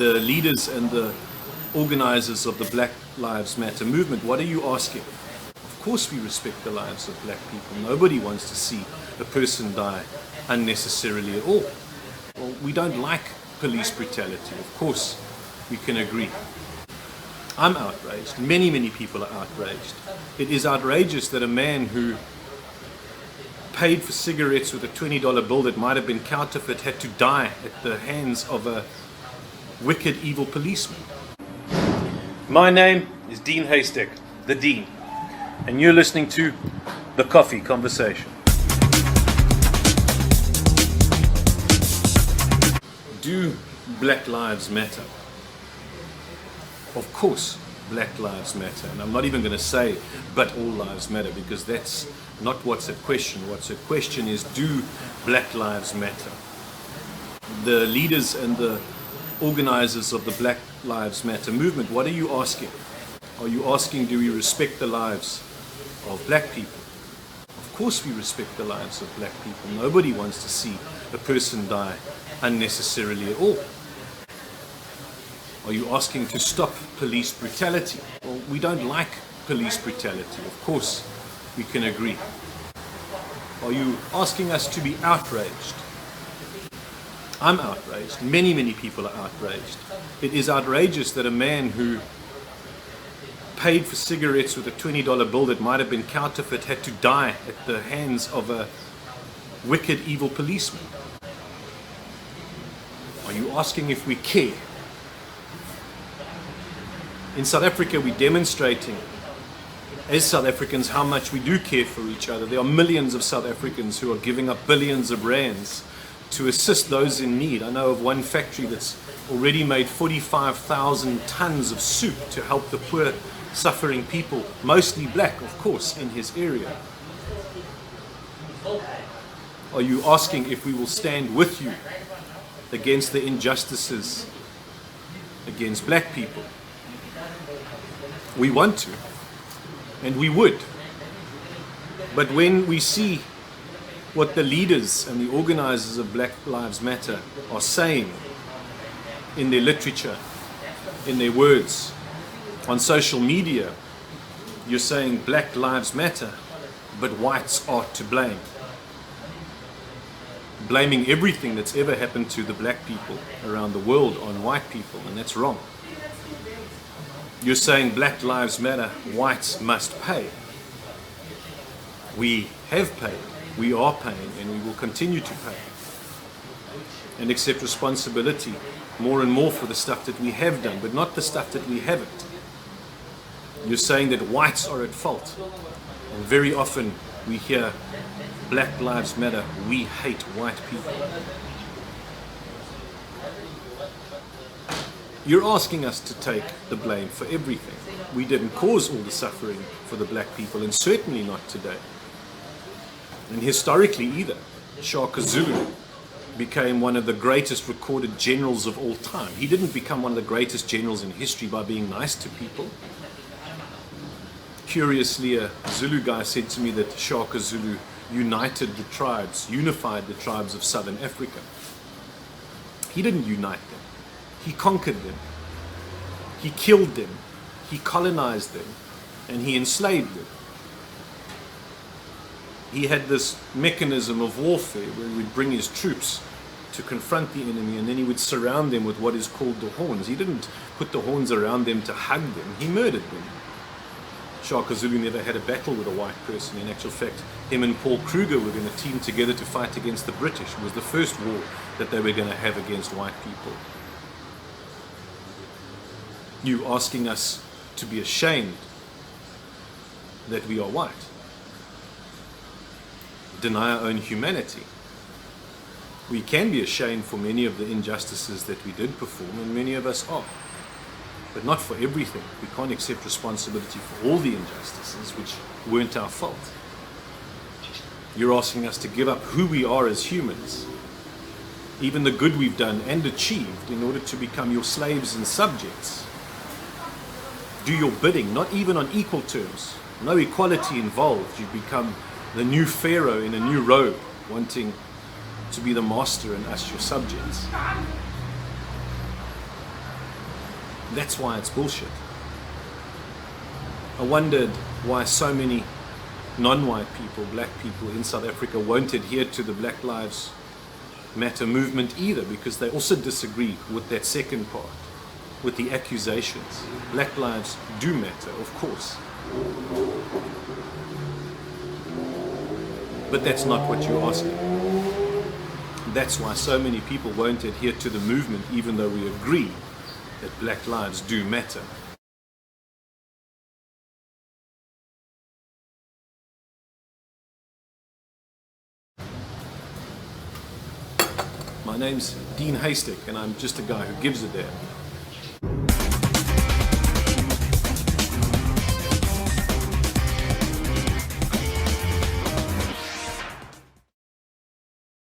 the leaders and the organizers of the Black Lives Matter movement, what are you asking? Of course we respect the lives of black people. Nobody wants to see a person die unnecessarily at all. Well, we don't like police brutality. Of course we can agree. I'm outraged. Many people are outraged. It is outrageous that a man who paid for cigarettes with a $20 bill that might have been counterfeit had to die at the hands of a wicked, evil policeman. My name is Dean Haystack, the Dean, and you're listening to The Coffee Conversation. Do Black Lives Matter? Of course, Black Lives Matter. And I'm not even going to say, but all lives matter, because that's not what's at question. What's at question is, do Black Lives Matter? The leaders and the organizers of the Black Lives Matter movement, what are you asking? Are you asking, do we respect the lives of black people? Of course we respect the lives of black people. Nobody wants to see a person die unnecessarily at all. Are you asking to stop police brutality? Well, we don't like police brutality. Of course we can agree. Are you asking us to be outraged? I'm outraged. Many people are outraged. It is outrageous that a man who paid for cigarettes with a $20 bill that might have been counterfeit had to die at the hands of a wicked, evil policeman. Are you asking if we care? In South Africa, we're demonstrating as South Africans how much we do care for each other. There are millions of South Africans who are giving up billions of rands to assist those in need. I know of one factory that's already made 45,000 tons of soup to help the poor, suffering people, mostly black, of course, in his area. Are you asking if we will stand with you against the injustices against black people? We want to, and we would. But when we see what the leaders and the organizers of Black Lives Matter are saying in their literature, in their words, on social media, you're saying Black Lives Matter, but whites are to blame. Blaming everything that's ever happened to the black people around the world on white people, and that's wrong. You're saying Black Lives Matter, whites must pay. We have paid. We are paying, and we will continue to pay and accept responsibility more and more for the stuff that we have done, but not the stuff that we haven't. You're saying that whites are at fault, and very often we hear Black Lives Matter, we hate white people. You're asking us to take the blame for everything. We didn't cause all the suffering for the black people, and certainly not today. And historically either. Shaka Zulu became one of the greatest recorded generals of all time. He didn't become one of the greatest generals in history by being nice to people. Curiously, a Zulu guy said to me that Shaka Zulu united the tribes, unified the tribes of Southern Africa. He didn't unite them. He conquered them. He killed them. He colonized them. And he enslaved them. He had this mechanism of warfare where he would bring his troops to confront the enemy, and then he would surround them with what is called the horns. He didn't put the horns around them to hug them. He murdered them. Shaka Zulu never had a battle with a white person. In actual fact, him and Paul Kruger were going to team together to fight against the British. It was the first war that they were going to have against white people. You asking us to be ashamed that we are white? Deny our own humanity. We can be ashamed for many of the injustices that we did perform, and many of us are. But not for everything. We can't accept responsibility for all the injustices which weren't our fault. You're asking us to give up who we are as humans, even the good we've done and achieved, in order to become your slaves and subjects. Do your bidding, not even on equal terms. No equality involved. You become the new pharaoh in a new robe, wanting to be the master and us your subjects. That's why it's bullshit. I wondered why so many non-white people, black people in South Africa won't adhere to the Black Lives Matter movement either, because they also disagree with that second part, with the accusations. Black lives do matter, of course. But that's not what you're asking. That's why so many people won't adhere to the movement, even though we agree that black lives do matter. My name's Dean Haystack, and I'm just a guy who gives a damn.